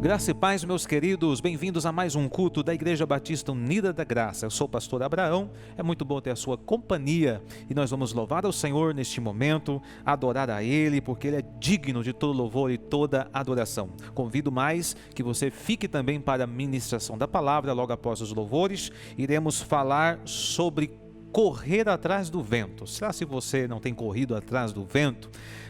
Graça e paz, meus queridos, bem-vindos a mais um culto da Igreja Batista Unida da Graça. Eu sou o pastor Abraão, é muito bom ter a sua companhia e nós vamos louvar ao Senhor neste momento, adorar a Ele, porque Ele é digno de todo louvor e toda adoração. Convido mais que você fique também para a ministração da palavra logo após os louvores. Iremos falar sobre correr atrás do vento. Será se você não tem corrido atrás do vento?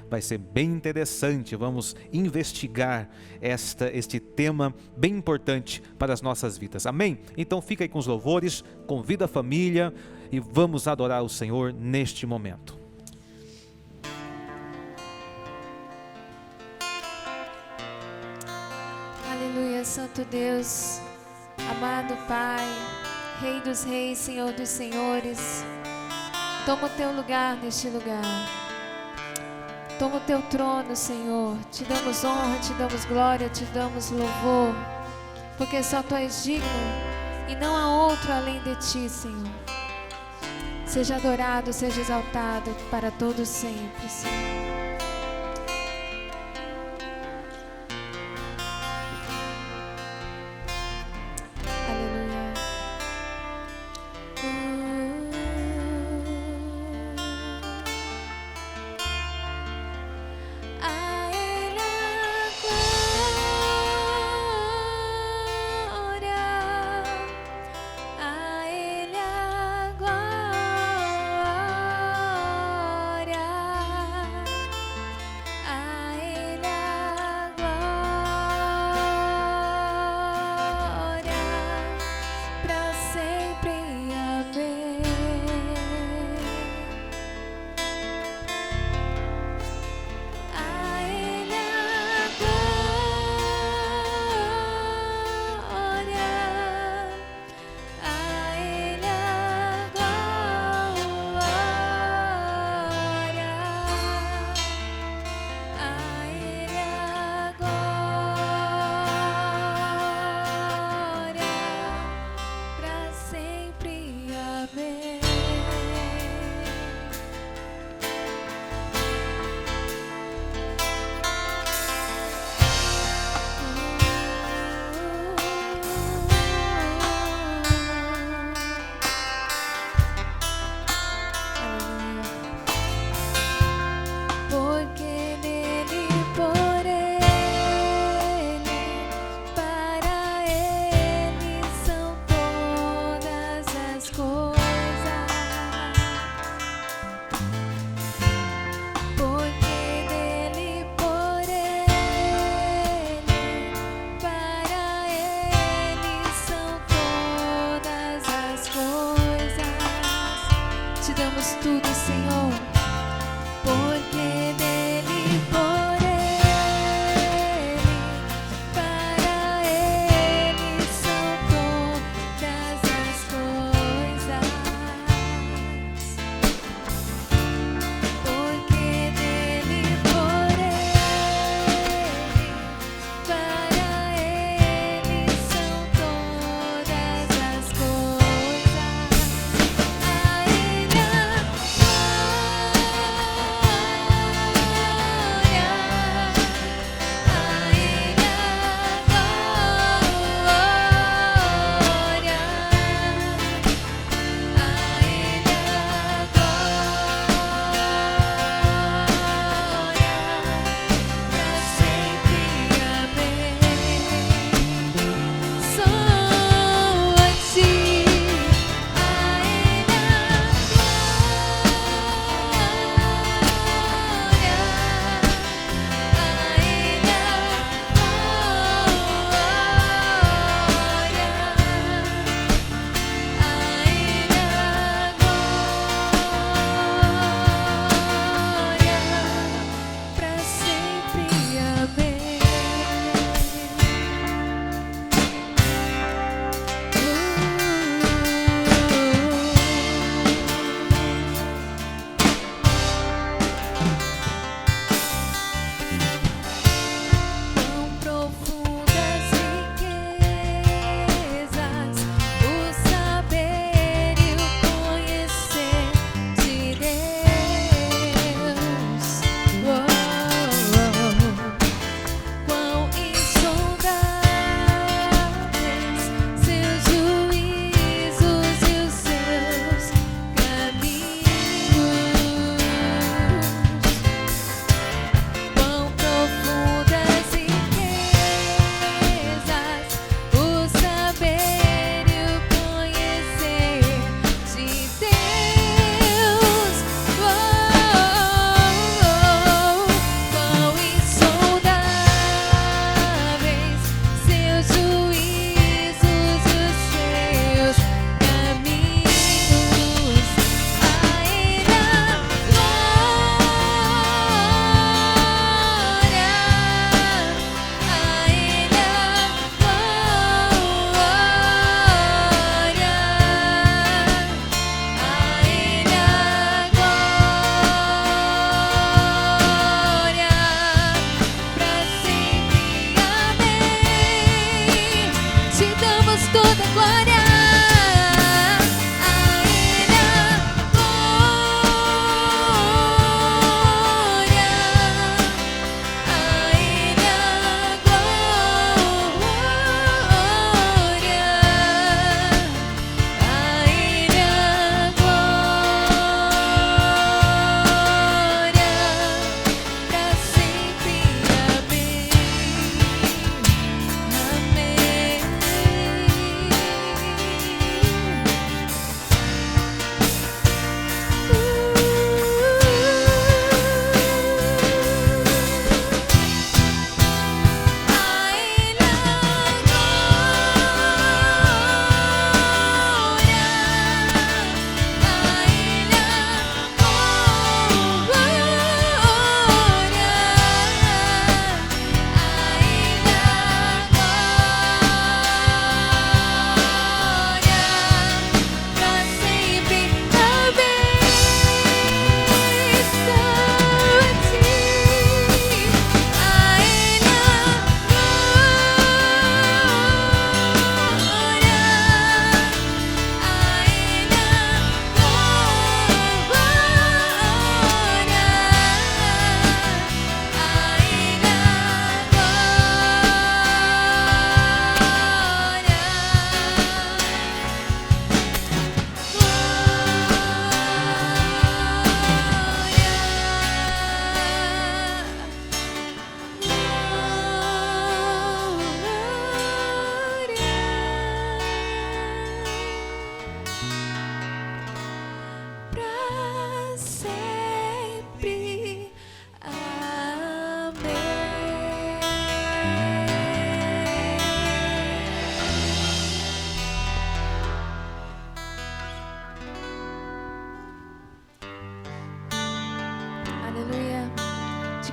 Vai ser bem interessante, vamos investigar este tema bem importante para as nossas vidas, amém? Então fica aí com os louvores, convida a família e vamos adorar o Senhor neste momento. Aleluia, Santo Deus, amado Pai, Rei dos Reis, Senhor dos Senhores, toma o teu lugar neste lugar. Toma o teu trono, Senhor. Te damos honra, te damos glória, te damos louvor, porque só Tu és digno e não há outro além de Ti, Senhor. Seja adorado, seja exaltado para todos sempre, Senhor.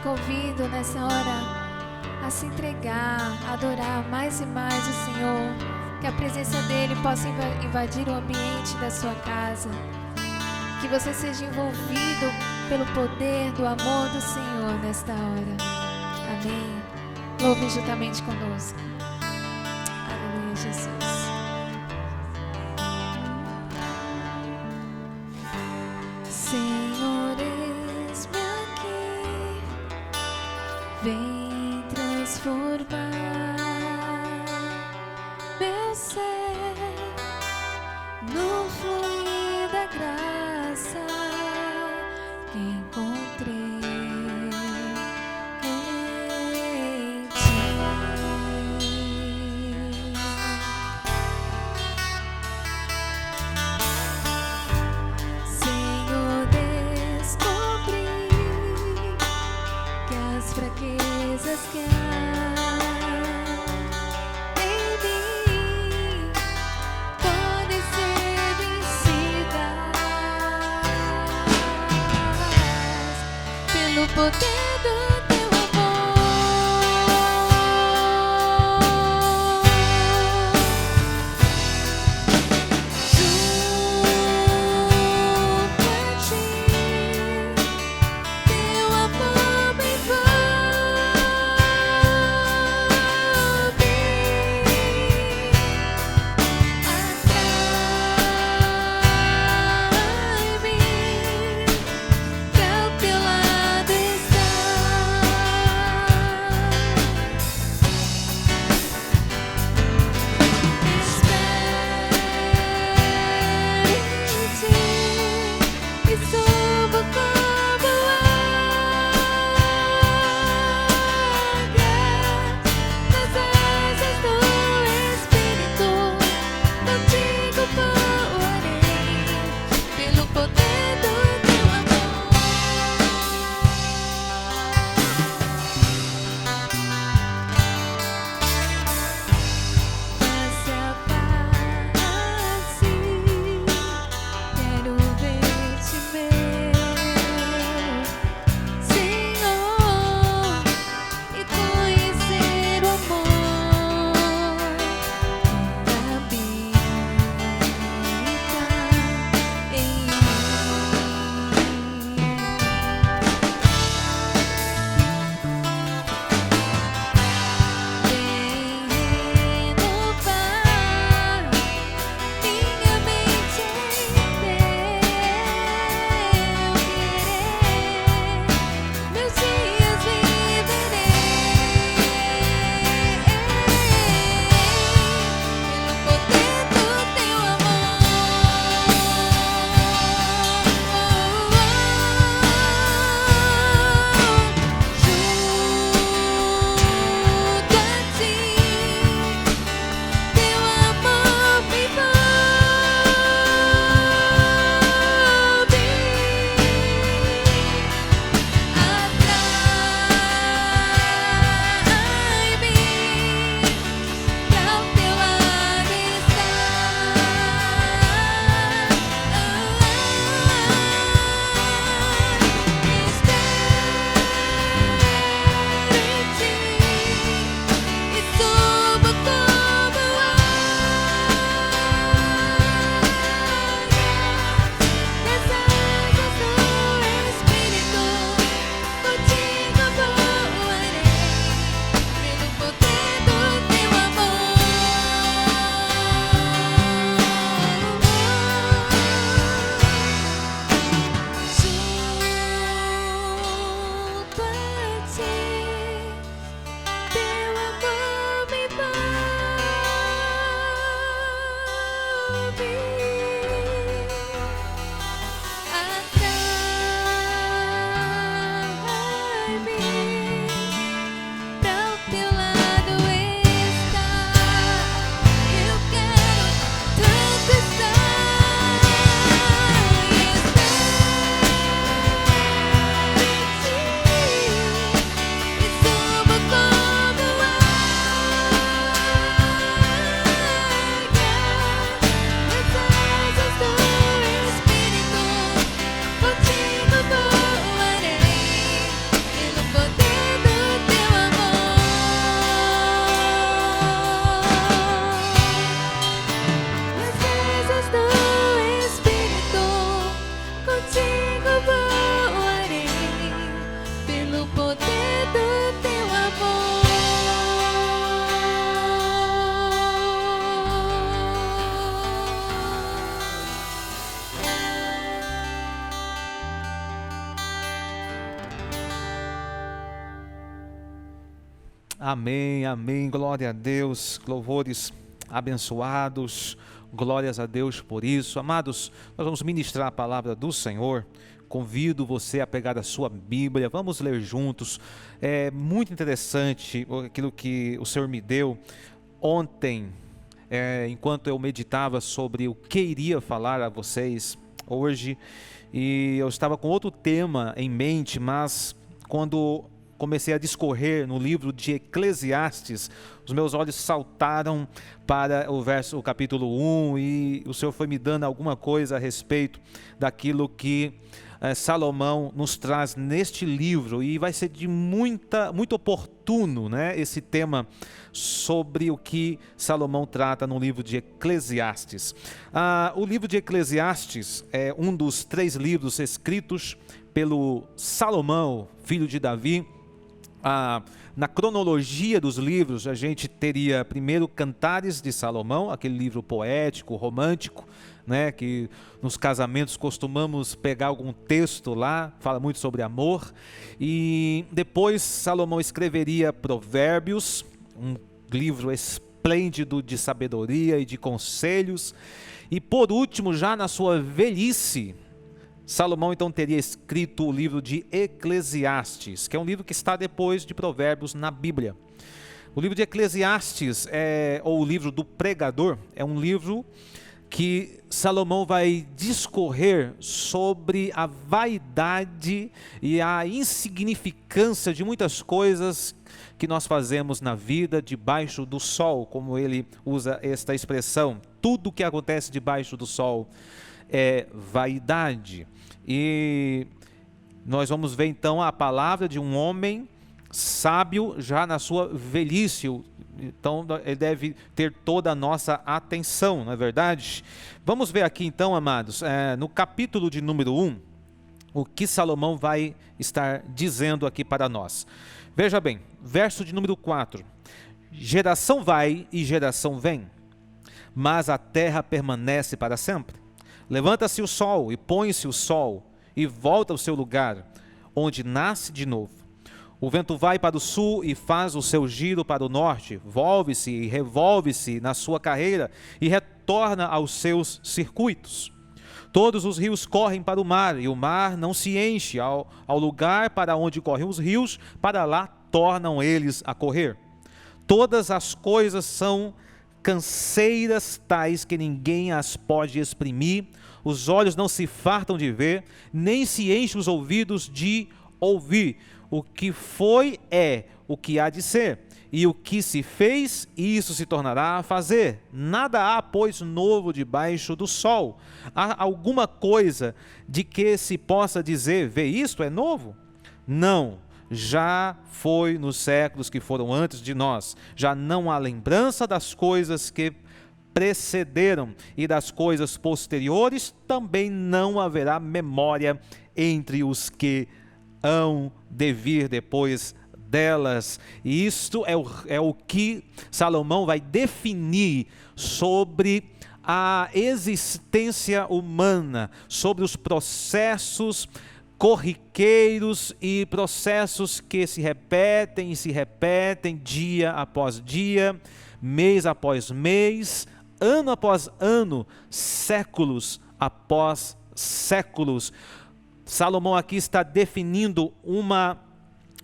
convido nessa hora a se entregar, a adorar mais e mais o Senhor. Que a presença dEle possa invadir o ambiente da sua casa. Que você seja envolvido pelo poder do amor do Senhor nesta hora. Amém. Louve juntamente conosco. Aleluia, Jesus. Senhor, eis-me aqui, vem transformar meu ser no fluir da graça que encontrei em ti. Senhor, descobri que as fraquezas que há em mim podem ser vencidas Amém, amém, glória a Deus, louvores abençoados, glórias a Deus por isso. Amados, nós vamos ministrar a palavra do Senhor. Convido você a pegar a sua Bíblia, vamos ler juntos. É muito interessante aquilo que o Senhor me deu ontem, enquanto eu meditava sobre o que iria falar a vocês hoje. E eu estava com outro tema em mente, mas quando comecei a discorrer no livro de Eclesiastes, os meus olhos saltaram para o capítulo 1 e o Senhor foi me dando alguma coisa a respeito daquilo que Salomão nos traz neste livro, e vai ser de muito oportuno, né, esse tema sobre o que Salomão trata no livro de Eclesiastes. O livro de Eclesiastes é um dos 3 livros escritos pelo Salomão, filho de Davi. Na cronologia dos livros, a gente teria primeiro Cantares de Salomão, aquele livro poético, romântico, né, que nos casamentos costumamos pegar algum texto lá, fala muito sobre amor. E depois Salomão escreveria Provérbios, um livro esplêndido de sabedoria e de conselhos. E por último, já na sua velhice, Salomão então teria escrito o livro de Eclesiastes, que é um livro que está depois de Provérbios na Bíblia. O livro de Eclesiastes, ou o livro do pregador, é um livro que Salomão vai discorrer sobre a vaidade e a insignificância de muitas coisas que nós fazemos na vida debaixo do sol, como ele usa esta expressão. Tudo que acontece debaixo do sol é vaidade. E nós vamos ver então a palavra de um homem sábio já na sua velhice. Então ele deve ter toda a nossa atenção, não é verdade? Vamos ver aqui então, amados, no capítulo de número 1, o que Salomão vai estar dizendo aqui para nós. Veja bem, verso de número 4: geração vai e geração vem, mas a terra permanece para sempre. Levanta-se o sol e põe-se o sol e volta ao seu lugar, onde nasce de novo. O vento vai para o sul e faz o seu giro para o norte, volve-se e revolve-se na sua carreira e retorna aos seus circuitos. Todos os rios correm para o mar, e o mar não se enche. Ao lugar para onde correm os rios, para lá tornam eles a correr. Todas as coisas são canseiras tais que ninguém as pode exprimir. Os olhos não se fartam de ver, nem se enchem os ouvidos de ouvir. O que foi é o que há de ser, e o que se fez, isso se tornará a fazer. Nada há, pois, novo debaixo do sol. Há alguma coisa de que se possa dizer, vê, isto é novo? Não, já foi nos séculos que foram antes de nós. Já não há lembrança das coisas que precederam, e das coisas posteriores também não haverá memória entre os que hão de vir depois delas. E isto é o que Salomão vai definir sobre a existência humana, sobre os processos corriqueiros e processos que se repetem e se repetem dia após dia, mês após mês, ano após ano, séculos após séculos. Salomão aqui está definindo uma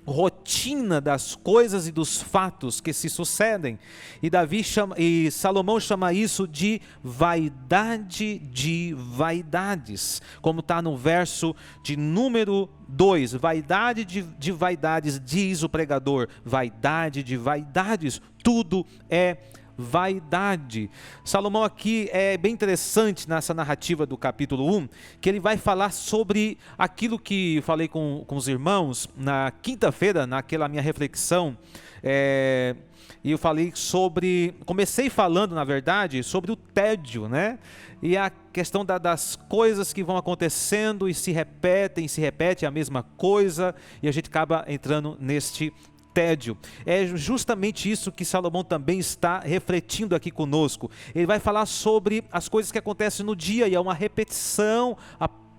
rotina das coisas e dos fatos que se sucedem. E Salomão chama isso de vaidade de vaidades, como está no verso de número 2. Vaidade de vaidades, diz o pregador, vaidade de vaidades, tudo é vaidade. Salomão aqui é bem interessante nessa narrativa do capítulo 1, que ele vai falar sobre aquilo que eu falei com os irmãos na quinta-feira, naquela minha reflexão, e eu falei comecei falando, na verdade, sobre o tédio, né? E a questão das coisas que vão acontecendo e se repete a mesma coisa, e a gente acaba entrando neste tédio. É justamente isso que Salomão também está refletindo aqui conosco. Ele vai falar sobre as coisas que acontecem no dia, e é uma repetição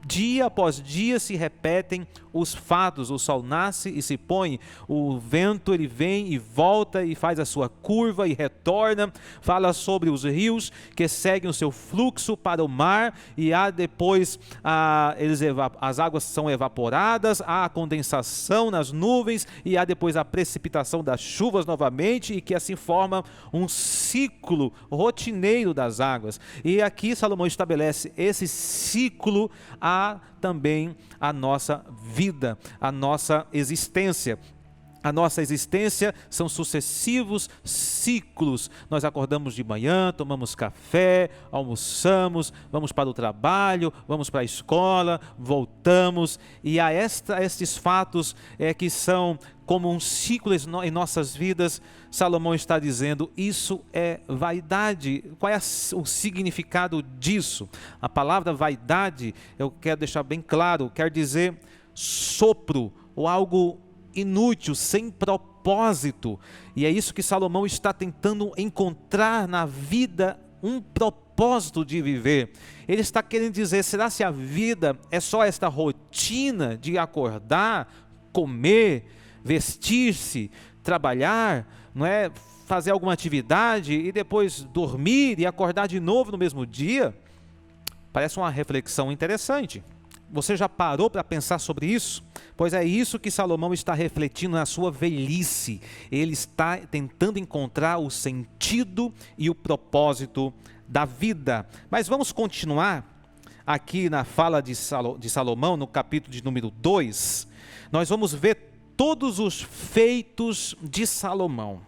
dia após dia se repetem os fatos. O sol nasce e se põe, o vento ele vem e volta e faz a sua curva e retorna. Fala sobre os rios que seguem o seu fluxo para o mar, e há depois as águas são evaporadas, há a condensação nas nuvens e há depois a precipitação das chuvas novamente, e que assim forma um ciclo rotineiro das águas. E aqui Salomão estabelece esse ciclo também a nossa vida, a nossa existência. A nossa existência são sucessivos ciclos. Nós acordamos de manhã, tomamos café, almoçamos, vamos para o trabalho, vamos para a escola, voltamos, e há estes fatos que são como um ciclo em nossas vidas. Salomão está dizendo, isso é vaidade. Qual é o significado disso? A palavra vaidade, eu quero deixar bem claro, quer dizer sopro, ou algo inútil, sem propósito. E é isso que Salomão está tentando encontrar na vida, um propósito de viver. Ele está querendo dizer, será se a vida é só esta rotina de acordar, comer, vestir-se, trabalhar, não é? Fazer alguma atividade e depois dormir e acordar de novo no mesmo dia? Parece uma reflexão interessante. Você já parou para pensar sobre isso? Pois é isso que Salomão está refletindo na sua velhice. Ele está tentando encontrar o sentido e o propósito da vida. Mas vamos continuar aqui na fala de Salomão, no capítulo de número 2. Nós vamos ver todos os feitos de Salomão.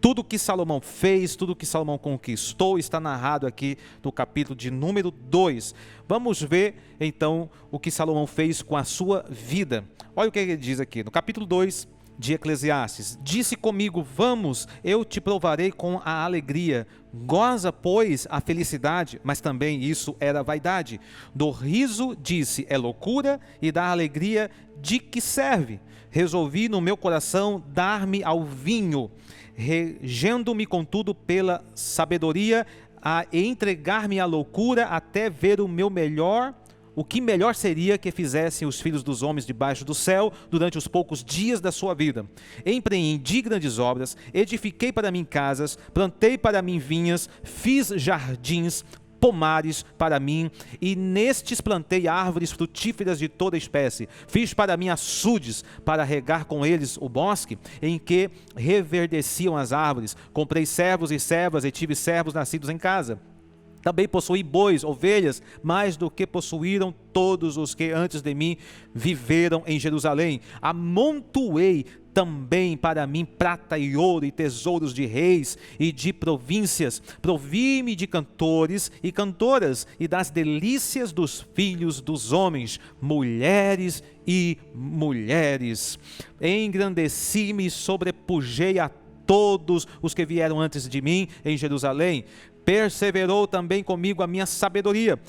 Tudo que Salomão fez, tudo que Salomão conquistou, está narrado aqui no capítulo de número 2. Vamos ver então o que Salomão fez com a sua vida. Olha o que ele diz aqui no capítulo 2 de Eclesiastes. Disse comigo, vamos, eu te provarei com a alegria. Goza, pois, a felicidade, mas também isso era vaidade. Do riso, disse, é loucura, e da alegria, de que serve? Resolvi no meu coração dar-me ao vinho, regendo-me contudo pela sabedoria, a entregar-me à loucura até ver o que melhor seria que fizessem os filhos dos homens debaixo do céu durante os poucos dias da sua vida. Empreendi grandes obras, edifiquei para mim casas, plantei para mim vinhas, fiz jardins, pomares para mim, e nestes plantei árvores frutíferas de toda espécie. Fiz para mim açudes, para regar com eles o bosque, em que reverdeciam as árvores. Comprei servos e servas, e tive servos nascidos em casa. Também possuí bois, ovelhas, mais do que possuíram todos os que antes de mim viveram em Jerusalém. Amontoei também para mim prata e ouro e tesouros de reis e de províncias. Provi-me de cantores e cantoras e das delícias dos filhos dos homens, mulheres e mulheres. Engrandeci-me e sobrepujei a todos os que vieram antes de mim em Jerusalém. Perseverou também comigo a minha sabedoria.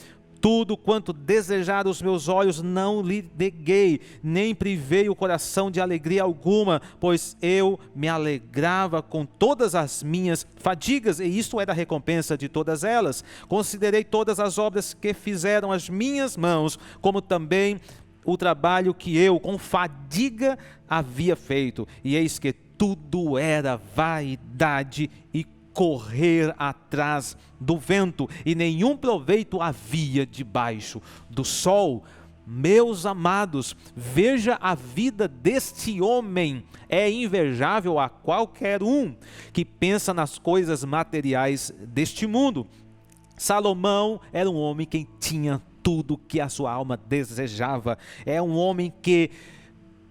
Tudo quanto desejaram os meus olhos não lhe neguei, nem privei o coração de alegria alguma, pois eu me alegrava com todas as minhas fadigas, e isto era a recompensa de todas elas. Considerei todas as obras que fizeram as minhas mãos, como também o trabalho que eu com fadiga havia feito, e eis que tudo era vaidade e correr atrás do vento, e nenhum proveito havia debaixo do sol. Meus amados, veja a vida deste homem, é invejável a qualquer um que pensa nas coisas materiais deste mundo. Salomão era um homem que tinha tudo que a sua alma desejava, é um homem que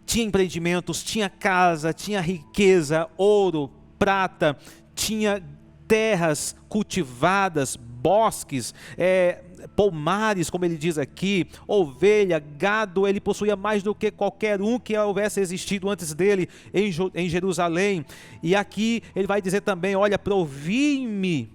tinha empreendimentos, tinha casa, tinha riqueza, ouro, prata, tinha terras cultivadas, bosques, pomares, como ele diz aqui, ovelha, gado. Ele possuía mais do que qualquer um que houvesse existido antes dele em Jerusalém. E aqui ele vai dizer também, olha, provi-me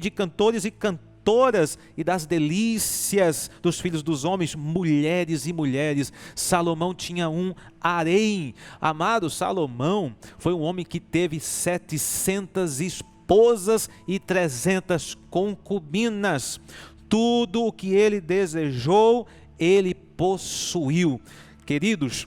de cantores e cantoras e das delícias dos filhos dos homens, mulheres e mulheres. Salomão tinha um harém. Amado, Salomão foi um homem que teve 700 esposas e 300 concubinas. Tudo o que ele desejou, ele possuiu. Queridos,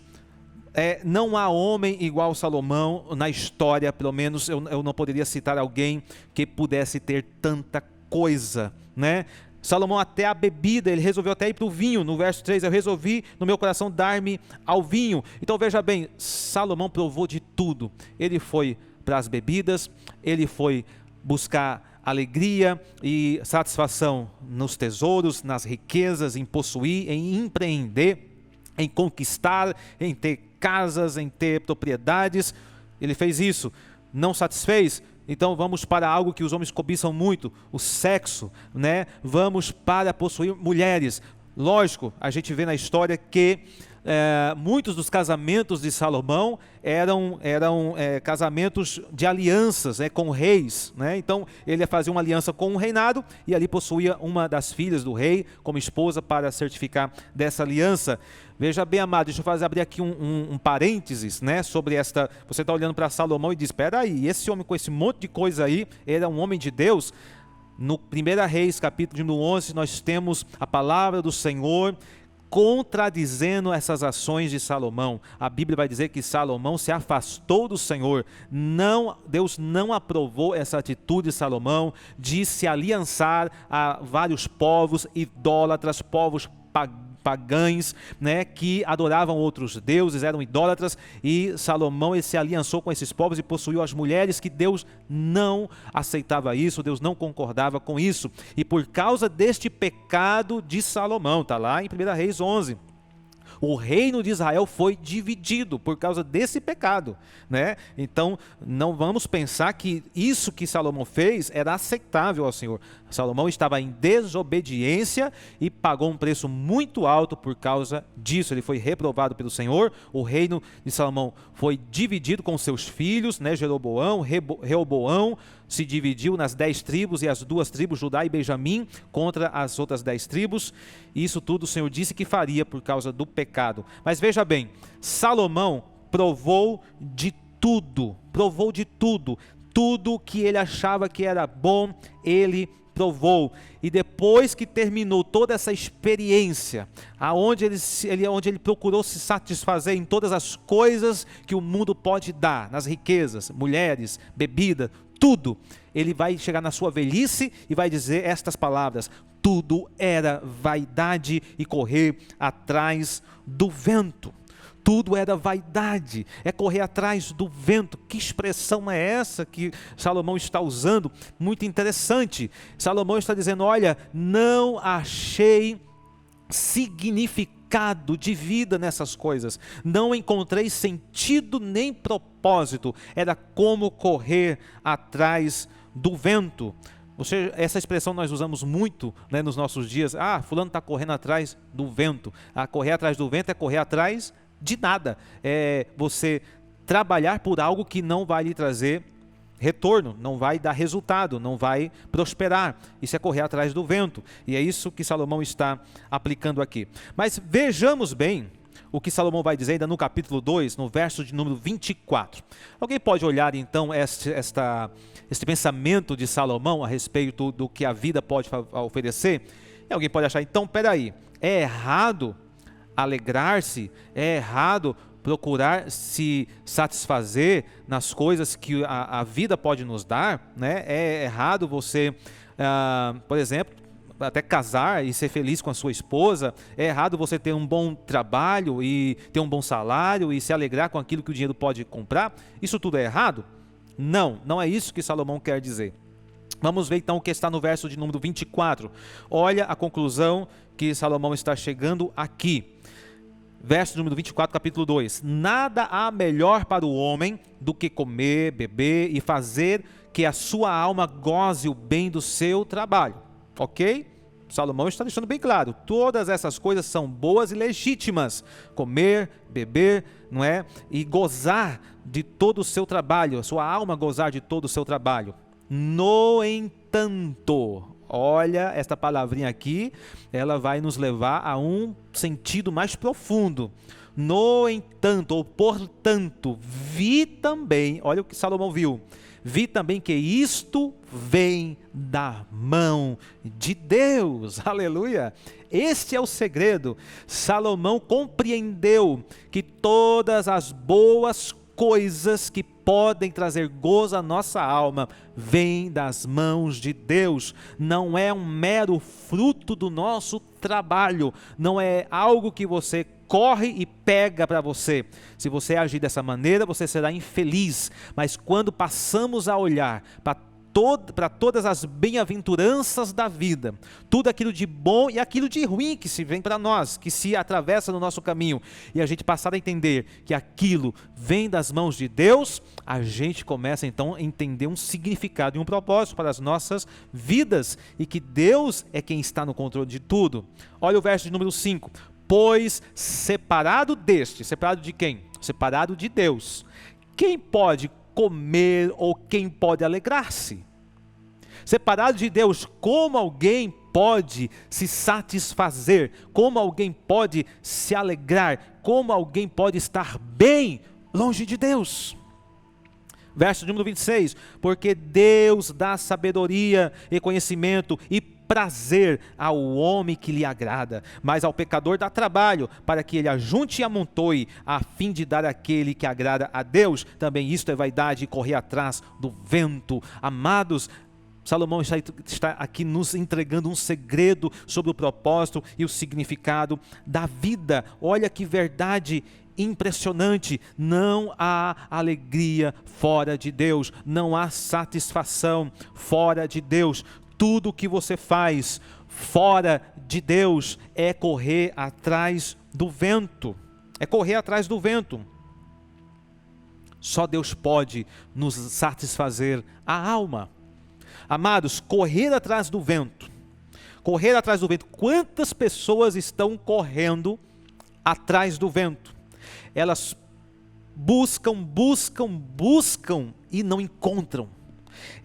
não há homem igual Salomão na história, pelo menos eu não poderia citar alguém que pudesse ter tanta coisa, né? Salomão até a bebida, ele resolveu até ir para o vinho, no verso 3, eu resolvi no meu coração dar-me ao vinho. Então veja bem, Salomão provou de tudo, ele foi para as bebidas, ele foi buscar alegria e satisfação nos tesouros, nas riquezas, em possuir, em empreender, em conquistar, em ter casas, em ter propriedades. Ele fez isso, não satisfez? Então vamos para algo que os homens cobiçam muito, o sexo, né? Vamos para possuir mulheres. Lógico, a gente vê na história que muitos dos casamentos de Salomão eram casamentos de alianças, com reis, né? Então ele fazia uma aliança com um reinado e ali possuía uma das filhas do rei como esposa para certificar dessa aliança. Veja bem, amado, deixa eu abrir aqui um parênteses, né, sobre esta. Você está olhando para Salomão e diz: espera aí, esse homem com esse monte de coisa aí era um homem de Deus? No 1 Reis, capítulo 11, nós temos a palavra do Senhor contradizendo essas ações de Salomão. A Bíblia vai dizer que Salomão se afastou do Senhor. Deus não aprovou essa atitude de Salomão de se aliançar a vários povos idólatras, povos pagãos, né, que adoravam outros deuses, eram idólatras, e Salomão se aliançou com esses povos e possuiu as mulheres, que Deus não aceitava isso, Deus não concordava com isso. E por causa deste pecado de Salomão, está lá em 1 Reis 11, o reino de Israel foi dividido por causa desse pecado, né? Então não vamos pensar que isso que Salomão fez era aceitável ao Senhor. Salomão estava em desobediência e pagou um preço muito alto por causa disso. Ele foi reprovado pelo Senhor. O reino de Salomão foi dividido com seus filhos, né? Reoboão se dividiu nas 10 tribos e as 2 tribos, Judá e Benjamim, contra as outras 10 tribos. E isso tudo o Senhor disse que faria por causa do pecado. Mas veja bem, Salomão provou de tudo, tudo que ele achava que era bom, ele provou. E depois que terminou toda essa experiência, onde ele procurou se satisfazer em todas as coisas que o mundo pode dar, nas riquezas, mulheres, bebida, tudo, ele vai chegar na sua velhice e vai dizer estas palavras: tudo era vaidade e correr atrás do vento. Tudo era vaidade, é correr atrás do vento. Que expressão é essa que Salomão está usando? Muito interessante. Salomão está dizendo: olha, não achei significado de vida nessas coisas, não encontrei sentido nem propósito, era como correr atrás do vento. Essa expressão nós usamos muito, né, nos nossos dias. Fulano está correndo atrás do vento. Correr atrás do vento é correr atrás de nada, é você trabalhar por algo que não vai lhe trazer retorno, não vai dar resultado, não vai prosperar. Isso é correr atrás do vento, e é isso que Salomão está aplicando aqui. Mas vejamos bem o que Salomão vai dizer ainda no capítulo 2, no verso de número 24. Alguém pode olhar então este pensamento de Salomão a respeito do que a vida pode oferecer? E alguém pode achar: então, peraí, é errado alegrar-se, é errado procurar se satisfazer nas coisas que a vida pode nos dar, né? É errado você, por exemplo, até casar e ser feliz com a sua esposa. É errado você ter um bom trabalho e ter um bom salário e se alegrar com aquilo que o dinheiro pode comprar. Isso tudo é errado? Não, não é isso que Salomão quer dizer. Vamos ver então o que está no verso de número 24. Olha a conclusão que Salomão está chegando aqui. Verso número 24, capítulo 2. Nada há melhor para o homem do que comer, beber e fazer que a sua alma goze o bem do seu trabalho. Ok? Salomão está deixando bem claro, todas essas coisas são boas e legítimas. Comer, beber, não é? E gozar de todo o seu trabalho, a sua alma gozar de todo o seu trabalho. No entanto, olha, esta palavrinha aqui, ela vai nos levar a um sentido mais profundo. No entanto, ou portanto, vi também, olha o que Salomão viu. Vi também que isto vem da mão de Deus. Aleluia! Este é o segredo. Salomão compreendeu que todas as boas coisas que podem trazer gozo à nossa alma vêm das mãos de Deus. Não é um mero fruto do nosso trabalho, não é algo que você corre e pega para você. Se você agir dessa maneira, você será infeliz. Mas quando passamos a olhar para todas as bem-aventuranças da vida, tudo aquilo de bom e aquilo de ruim que se vem para nós, que se atravessa no nosso caminho, e a gente passar a entender que aquilo vem das mãos de Deus, a gente começa então a entender um significado e um propósito para as nossas vidas, e que Deus é quem está no controle de tudo. Olha o verso de número 5. Pois separado de quem? Separado de Deus, quem pode comer ou quem pode alegrar-se? Separado de Deus, como alguém pode se satisfazer? Como alguém pode se alegrar? Como alguém pode estar bem longe de Deus? Verso número 26, porque Deus dá sabedoria e conhecimento e prazer ao homem que lhe agrada, mas ao pecador dá trabalho, para que ele ajunte e amontoe, a fim de dar àquele que agrada a Deus. Também isto é vaidade e correr atrás do vento. Amados, Salomão está aqui nos entregando um segredo sobre o propósito e o significado da vida. Olha que verdade impressionante. Não há alegria fora de Deus, não há satisfação fora de Deus. Tudo que você faz fora de Deus é correr atrás do vento. É correr atrás do vento. Só Deus pode nos satisfazer a alma. Amados, correr atrás do vento. Correr atrás do vento. Quantas pessoas estão correndo atrás do vento? Elas buscam e não encontram.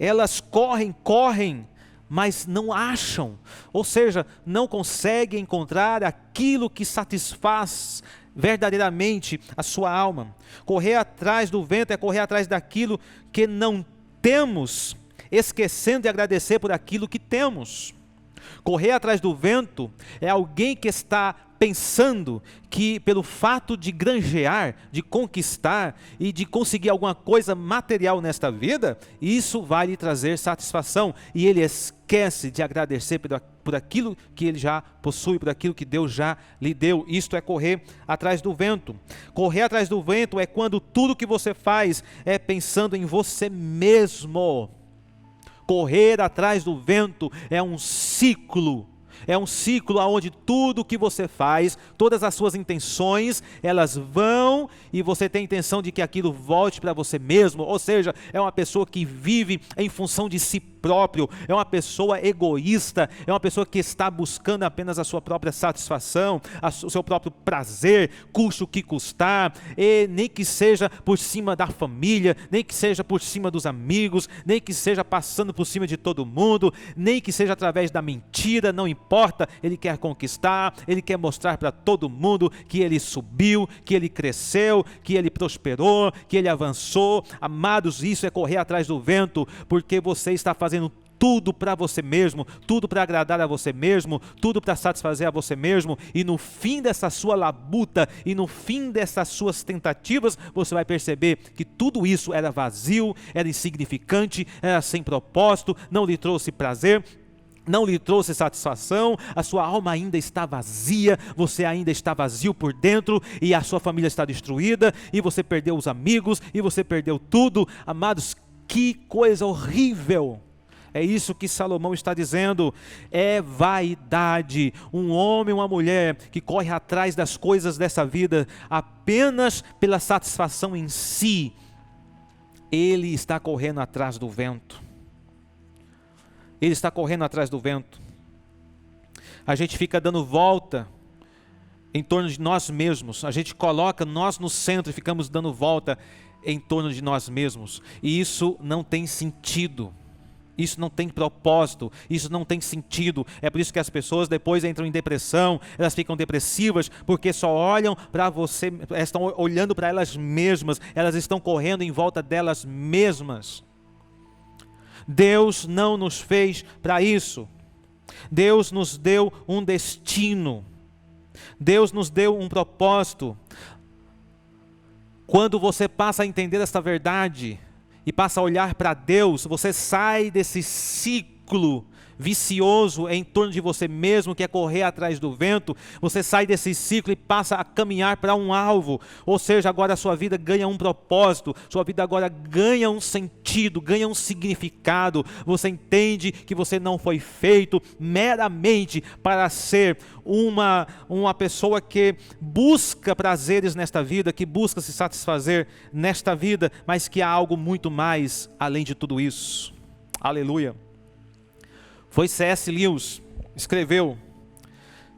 Elas correm, mas não acham, ou seja, não conseguem encontrar aquilo que satisfaz verdadeiramente a sua alma. Correr atrás do vento é correr atrás daquilo que não temos, esquecendo de agradecer por aquilo que temos. Correr atrás do vento é alguém que está pensando que pelo fato de granjear, de conquistar e de conseguir alguma coisa material nesta vida, isso vai lhe trazer satisfação, e ele esquece de agradecer por aquilo que ele já possui, por aquilo que Deus já lhe deu. Isto é correr atrás do vento. Correr atrás do vento é quando tudo que você faz é pensando em você mesmo. Correr atrás do vento é um ciclo. É um ciclo onde tudo que você faz, todas as suas intenções, elas vão e você tem a intenção de que aquilo volte para você mesmo. Ou seja, é uma pessoa que vive em função de si próprio, é uma pessoa egoísta, é uma pessoa que está buscando apenas a sua própria satisfação, o seu próprio prazer, custe o que custar, e nem que seja por cima da família, nem que seja por cima dos amigos, nem que seja passando por cima de todo mundo, nem que seja através da mentira, não importa, ele quer conquistar, ele quer mostrar para todo mundo que ele subiu, que ele cresceu, que ele prosperou, que ele avançou. Amados, isso é correr atrás do vento, porque você está fazendo tudo para você mesmo, tudo para agradar a você mesmo, tudo para satisfazer a você mesmo, e no fim dessa sua labuta, e no fim dessas suas tentativas, você vai perceber que tudo isso era vazio, era insignificante, era sem propósito, não lhe trouxe prazer, não lhe trouxe satisfação, a sua alma ainda está vazia, você ainda está vazio por dentro, e a sua família está destruída, e você perdeu os amigos, e você perdeu tudo. Amados, que coisa horrível! É isso que Salomão está dizendo, é vaidade. Um homem, uma mulher que corre atrás das coisas dessa vida apenas pela satisfação em si, ele está correndo atrás do vento. Ele está correndo atrás do vento. A gente fica dando volta em torno de nós mesmos, a gente coloca nós no centro e ficamos dando volta em torno de nós mesmos, e isso não tem sentido. Isso não tem propósito, isso não tem sentido. É por isso que as pessoas depois entram em depressão, elas ficam depressivas, porque só olham para você, estão olhando para elas mesmas, elas estão correndo em volta delas mesmas. Deus não nos fez para isso. Deus nos deu um destino. Deus nos deu um propósito. Quando você passa a entender esta verdade e passa a olhar para Deus, você sai desse ciclo vicioso em torno de você mesmo, que é correr atrás do vento. Você sai desse ciclo e passa a caminhar para um alvo, ou seja, agora a sua vida ganha um propósito, sua vida agora ganha um sentido, ganha um significado. Você entende que você não foi feito meramente para ser uma pessoa que busca prazeres nesta vida, que busca se satisfazer nesta vida, mas que há algo muito mais além de tudo isso. Aleluia. Foi C.S. Lewis, escreveu.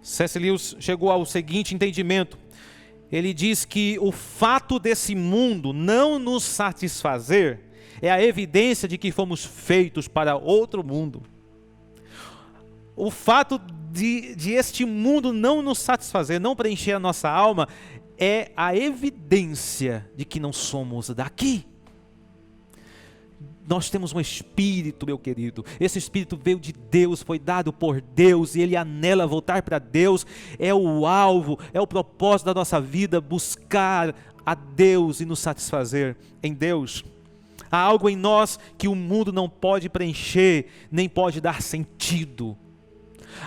C.S. Lewis chegou ao seguinte entendimento. Ele diz que o fato desse mundo não nos satisfazer é a evidência de que fomos feitos para outro mundo. O fato de este mundo não nos satisfazer, não preencher a nossa alma, é a evidência de que não somos daqui. Nós temos um espírito, meu querido. Esse espírito veio de Deus, foi dado por Deus, e ele anela voltar para Deus. É o alvo, é o propósito da nossa vida, buscar a Deus e nos satisfazer em Deus. Há algo em nós que o mundo não pode preencher, nem pode dar sentido.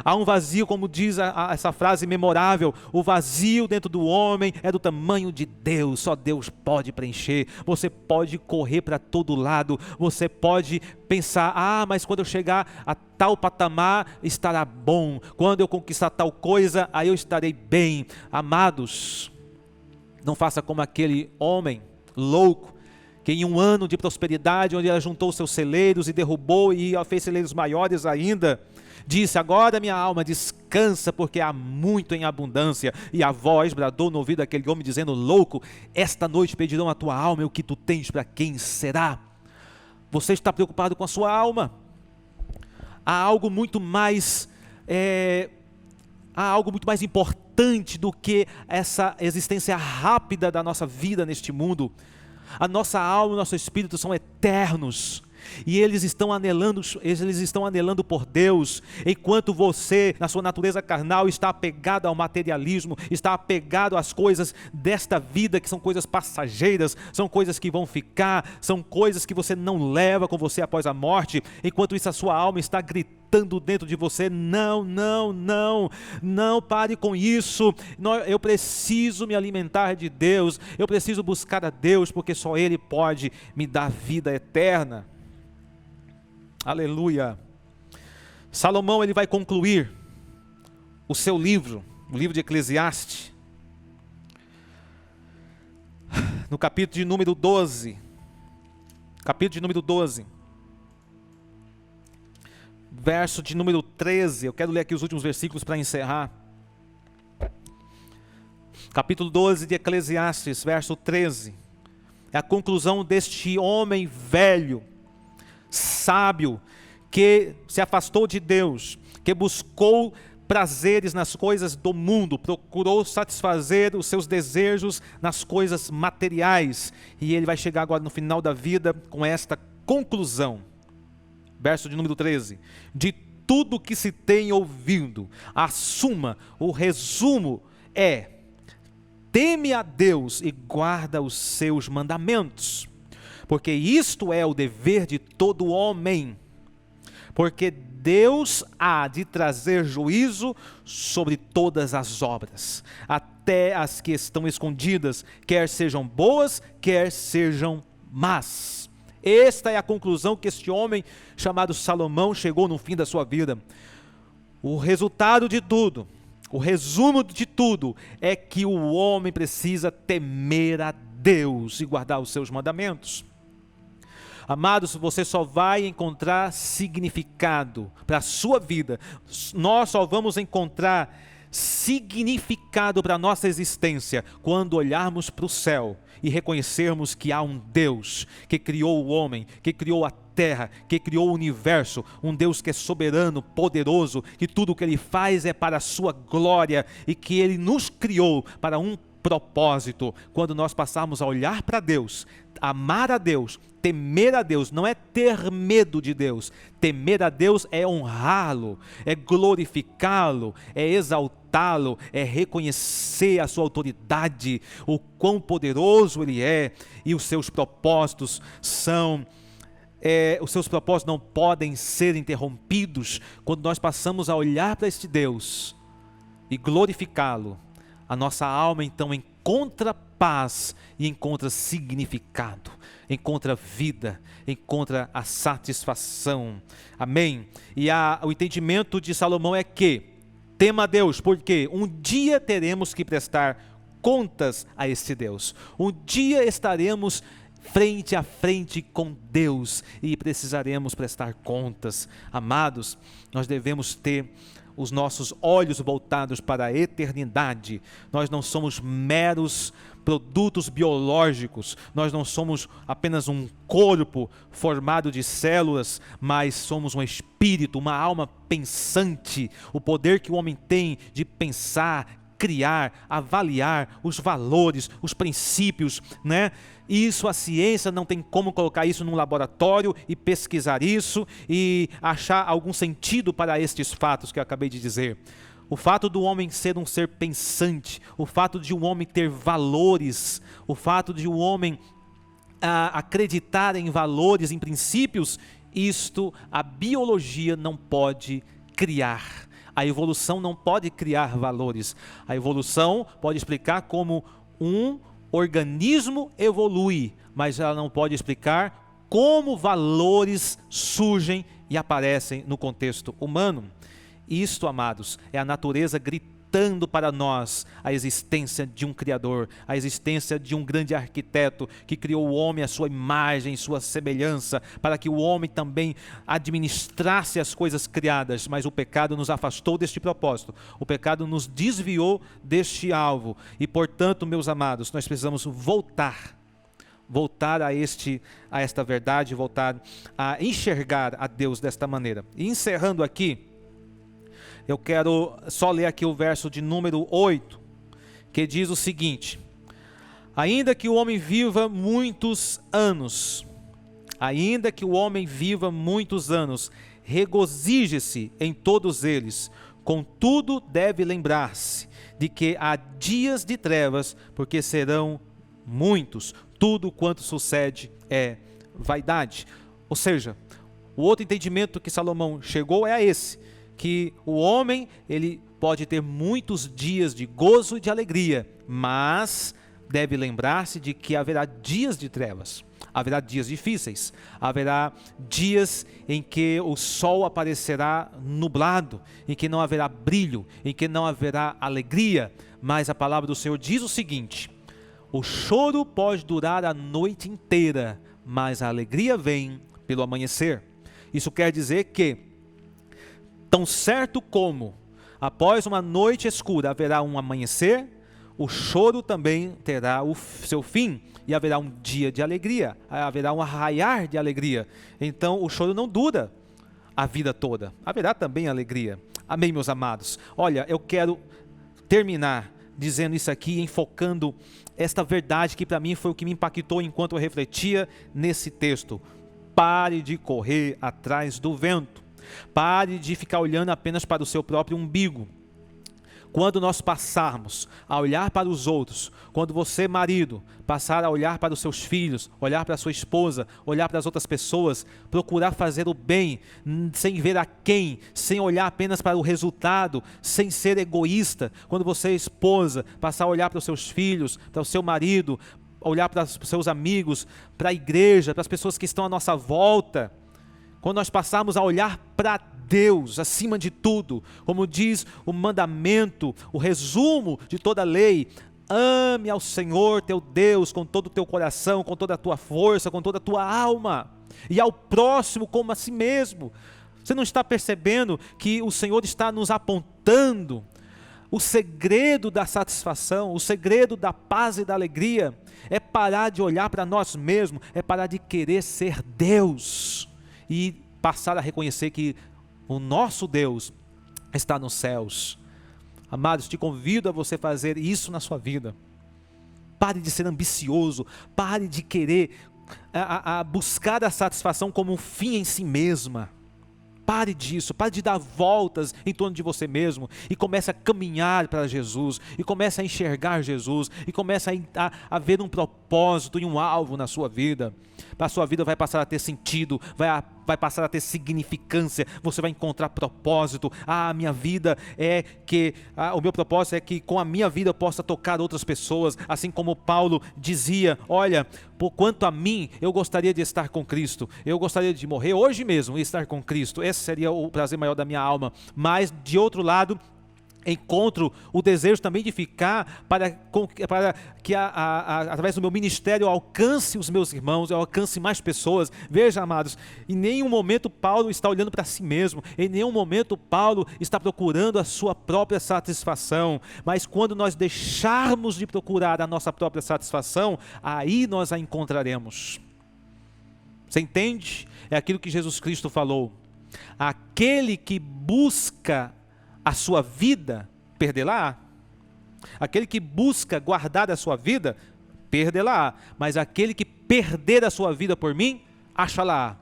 Há um vazio, como diz essa frase memorável: o vazio dentro do homem é do tamanho de Deus, só Deus pode preencher. Você pode correr para todo lado, você pode pensar: mas quando eu chegar a tal patamar estará bom, quando eu conquistar tal coisa, aí eu estarei bem. Amados, não faça como aquele homem louco, que em um ano de prosperidade, onde ela juntou seus celeiros e derrubou e fez celeiros maiores ainda, disse: agora minha alma descansa, porque há muito em abundância. E a voz bradou no ouvido daquele homem, dizendo: louco, esta noite pedirão a tua alma, e o que tu tens para quem será? Você está preocupado com a sua alma? Há algo muito mais importante do que essa existência rápida da nossa vida neste mundo. A nossa alma e o nosso espírito são eternos. E eles estão anelando por Deus, enquanto você, na sua natureza carnal, está apegado ao materialismo, está apegado às coisas desta vida, que são coisas passageiras, são coisas que vão ficar, são coisas que você não leva com você após a morte. Enquanto isso, a sua alma está gritando dentro de você: não pare com isso. Eu preciso me alimentar de Deus, eu preciso buscar a Deus, porque só Ele pode me dar vida eterna. Aleluia. Salomão, ele vai concluir o seu livro, o livro de Eclesiastes, no capítulo de número 12. Verso de número 13. Eu quero ler aqui os últimos versículos para encerrar. Capítulo 12 de Eclesiastes, verso 13. É a conclusão deste homem velho, sábio, que se afastou de Deus, que buscou prazeres nas coisas do mundo, procurou satisfazer os seus desejos nas coisas materiais, e ele vai chegar agora no final da vida com esta conclusão. Verso de número 13: de tudo que se tem ouvido, a suma, o resumo é: teme a Deus e guarda os seus mandamentos, porque isto é o dever de todo homem, porque Deus há de trazer juízo sobre todas as obras, até as que estão escondidas, quer sejam boas, quer sejam más. Esta é a conclusão que este homem chamado Salomão chegou no fim da sua vida. O resultado de tudo, o resumo de tudo, é que o homem precisa temer a Deus e guardar os seus mandamentos. Amados, você só vai encontrar significado para a sua vida, nós só vamos encontrar significado para a nossa existência quando olharmos para o céu e reconhecermos que há um Deus que criou o homem, que criou a terra, que criou o universo, um Deus que é soberano, poderoso, que tudo o que Ele faz é para a sua glória, e que Ele nos criou para um propósito. Quando nós passarmos a olhar para Deus, amar a Deus, temer a Deus, não é ter medo de Deus. Temer a Deus é honrá-lo, é glorificá-lo, é exaltá-lo, é reconhecer a sua autoridade, o quão poderoso Ele é, e os seus propósitos são... os seus propósitos não podem ser interrompidos. Quando nós passamos a olhar para este Deus e glorificá-lo, a nossa alma então encontra paz e encontra significado, encontra vida, encontra a satisfação. Amém? E o entendimento de Salomão é que tema a Deus, porque um dia teremos que prestar contas a este Deus. Um dia estaremos frente a frente com Deus e precisaremos prestar contas. Amados, nós devemos ter os nossos olhos voltados para a eternidade. Nós não somos meros produtos biológicos, nós não somos apenas um corpo formado de células, mas somos um espírito, uma alma pensante. O poder que o homem tem de pensar, criar, avaliar os valores, os princípios, né? Isso, a ciência não tem como colocar isso num laboratório e pesquisar isso e achar algum sentido para estes fatos que eu acabei de dizer. O fato do homem ser um ser pensante, o fato de um homem ter valores, o fato de um homem acreditar em valores, em princípios, isto a biologia não pode criar. A evolução não pode criar valores. A evolução pode explicar como um organismo evolui, mas ela não pode explicar como valores surgem e aparecem no contexto humano. Isto, amados, é a natureza gritando para nós a existência de um Criador, a existência de um grande arquiteto que criou o homem à sua imagem, sua semelhança, para que o homem também administrasse as coisas criadas, mas o pecado nos afastou deste propósito, o pecado nos desviou deste alvo, e portanto, meus amados, nós precisamos voltar a esta verdade, voltar a enxergar a Deus desta maneira. E encerrando aqui, eu quero só ler aqui o verso de número 8, que diz o seguinte: ainda que o homem viva muitos anos, regozije-se em todos eles, contudo deve lembrar-se de que há dias de trevas, porque serão muitos, tudo quanto sucede é vaidade. Ou seja, o outro entendimento que Salomão chegou é a esse, que o homem, ele pode ter muitos dias de gozo e de alegria, mas deve lembrar-se de que haverá dias de trevas, haverá dias difíceis, haverá dias em que o sol aparecerá nublado, em que não haverá brilho, em que não haverá alegria. Mas a palavra do Senhor diz o seguinte: o choro pode durar a noite inteira, mas a alegria vem pelo amanhecer. Isso quer dizer que tão certo como após uma noite escura haverá um amanhecer, o choro também terá o seu fim e haverá um dia de alegria, haverá um arraiar de alegria. Então o choro não dura a vida toda, haverá também alegria. Amém, meus amados? Olha, eu quero terminar dizendo isso aqui, enfocando esta verdade que para mim foi o que me impactou enquanto eu refletia nesse texto. Pare de correr atrás do vento. Pare de ficar olhando apenas para o seu próprio umbigo. Quando nós passarmos a olhar para os outros, quando você, marido, passar a olhar para os seus filhos, olhar para a sua esposa, olhar para as outras pessoas, procurar fazer o bem, sem ver a quem, sem olhar apenas para o resultado, sem ser egoísta. Quando você, esposa, passar a olhar para os seus filhos, para o seu marido, olhar para os seus amigos, para a igreja, para as pessoas que estão à nossa volta, quando nós passarmos a olhar para Deus acima de tudo, como diz o mandamento, o resumo de toda a lei: ame ao Senhor teu Deus com todo o teu coração, com toda a tua força, com toda a tua alma, e ao próximo como a si mesmo. Você não está percebendo que o Senhor está nos apontando o segredo da satisfação, o segredo da paz e da alegria? É parar de olhar para nós mesmos, é parar de querer ser Deus e passar a reconhecer que o nosso Deus está nos céus. Amados, te convido a você fazer isso na sua vida. Pare de ser ambicioso, pare de querer buscar a satisfação como um fim em si mesma. Pare disso, pare de dar voltas em torno de você mesmo e comece a caminhar para Jesus, e comece a enxergar Jesus, e comece a ver um propósito e um alvo na sua vida. A sua vida vai passar a ter sentido, vai passar a ter significância, você vai encontrar propósito. A minha vida é que, o meu propósito é que com a minha vida eu possa tocar outras pessoas, assim como Paulo dizia, olha, por quanto a mim, eu gostaria de estar com Cristo, eu gostaria de morrer hoje mesmo e estar com Cristo, esse seria o prazer maior da minha alma. Mas de outro lado, encontro o desejo também de ficar para que através do meu ministério eu alcance os meus irmãos, eu alcance mais pessoas. Veja, amados, em nenhum momento Paulo está olhando para si mesmo, em nenhum momento Paulo está procurando a sua própria satisfação, mas quando nós deixarmos de procurar a nossa própria satisfação, aí nós a encontraremos. Você entende? É aquilo que Jesus Cristo falou: aquele que busca a sua vida, perdê-la. Aquele que busca guardar a sua vida, perdê-la. Mas aquele que perder a sua vida por mim, acha-la.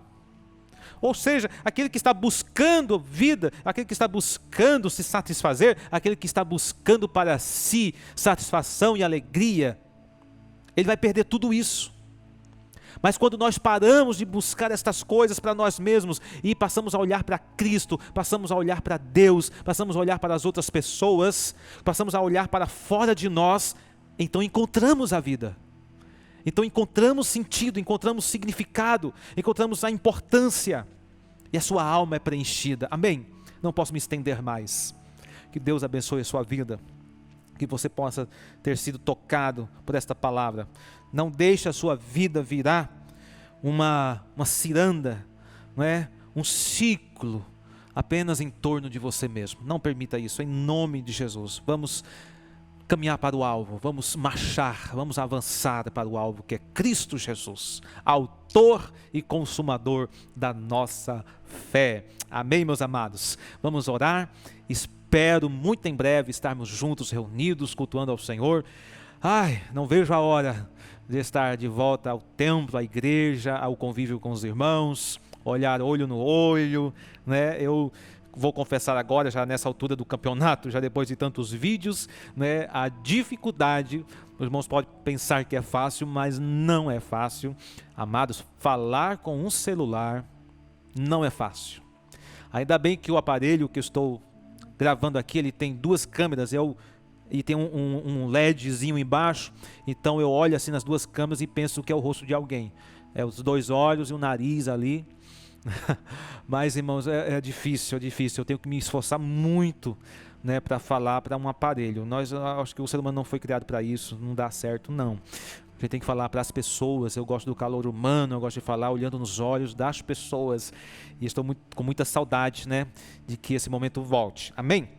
Ou seja, aquele que está buscando vida, aquele que está buscando se satisfazer, aquele que está buscando para si satisfação e alegria, ele vai perder tudo isso. Mas quando nós paramos de buscar estas coisas para nós mesmos e passamos a olhar para Cristo, passamos a olhar para Deus, passamos a olhar para as outras pessoas, passamos a olhar para fora de nós, então encontramos a vida. Então encontramos sentido, encontramos significado, encontramos a importância e a sua alma é preenchida. Amém? Não posso me estender mais. Que Deus abençoe a sua vida, que você possa ter sido tocado por esta palavra. Não deixe a sua vida virar uma ciranda, não é? Um ciclo apenas em torno de você mesmo. Não permita isso, em nome de Jesus. Vamos caminhar para o alvo, vamos marchar, vamos avançar para o alvo que é Cristo Jesus, autor e consumador da nossa fé. Amém, meus amados? Vamos orar. Espero muito em breve estarmos juntos, reunidos, cultuando ao Senhor. Não vejo a hora de estar de volta ao templo, à igreja, ao convívio com os irmãos, olhar olho no olho, né? Eu vou confessar agora, já nessa altura do campeonato, já depois de tantos vídeos, né? A dificuldade, os irmãos podem pensar que é fácil, mas não é fácil. Amados, falar com um celular não é fácil. Ainda bem que o aparelho que eu estou gravando aqui, ele tem duas câmeras, e tem um LEDzinho embaixo, então eu olho assim nas duas câmeras e penso que é o rosto de alguém, é os dois olhos e o nariz ali. Mas, irmãos, é difícil, eu tenho que me esforçar muito, né, para falar para um aparelho. Acho que o ser humano não foi criado para isso, não dá certo não. A gente tem que falar para as pessoas. Eu gosto do calor humano, eu gosto de falar olhando nos olhos das pessoas, e estou com muita saudade, né, de que esse momento volte. Amém?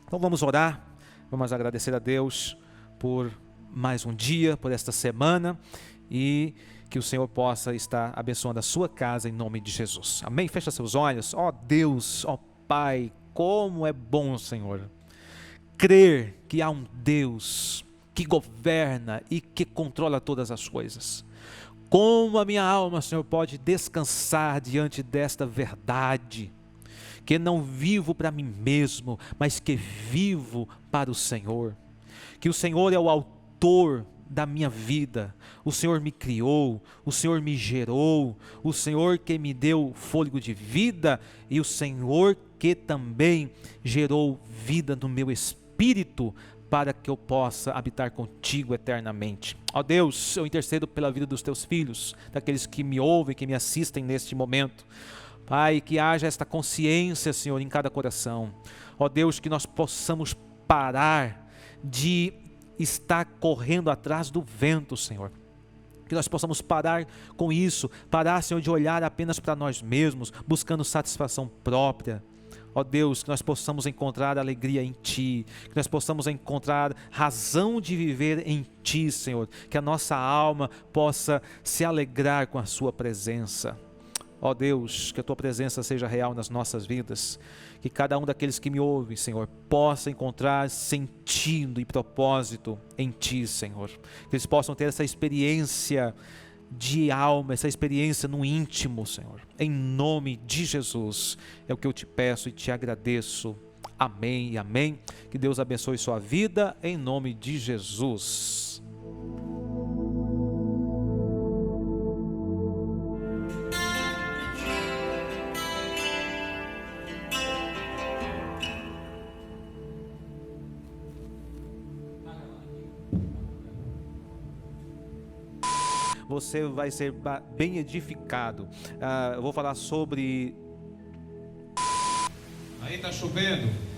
Então vamos orar. Vamos agradecer a Deus por mais um dia, por esta semana, e que o Senhor possa estar abençoando a sua casa em nome de Jesus. Amém? Fecha seus olhos. Ó Deus, ó Pai, como é bom, Senhor, crer que há um Deus que governa e que controla todas as coisas. Como a minha alma, Senhor, pode descansar diante desta verdade, que não vivo para mim mesmo, mas que vivo para o Senhor, que o Senhor é o autor da minha vida, o Senhor me criou, o Senhor me gerou, o Senhor que me deu fôlego de vida, e o Senhor que também gerou vida no meu espírito, para que eu possa habitar contigo eternamente. Ó Deus, eu intercedo pela vida dos teus filhos, daqueles que me ouvem, que me assistem neste momento. Pai, que haja esta consciência, Senhor, em cada coração. Ó Deus, que nós possamos parar de estar correndo atrás do vento, Senhor. Que nós possamos parar com isso, parar, Senhor, de olhar apenas para nós mesmos, buscando satisfação própria. Ó Deus, que nós possamos encontrar alegria em Ti, que nós possamos encontrar razão de viver em Ti, Senhor. Que a nossa alma possa se alegrar com a Sua presença. Ó Deus, que a Tua presença seja real nas nossas vidas, que cada um daqueles que me ouvem, Senhor, possa encontrar sentido e propósito em Ti, Senhor, que eles possam ter essa experiência de alma, essa experiência no íntimo, Senhor, em nome de Jesus, é o que eu te peço e te agradeço. Amém e amém. Que Deus abençoe sua vida em nome de Jesus. Você vai ser bem edificado. Eu vou falar sobre... Aí tá chovendo.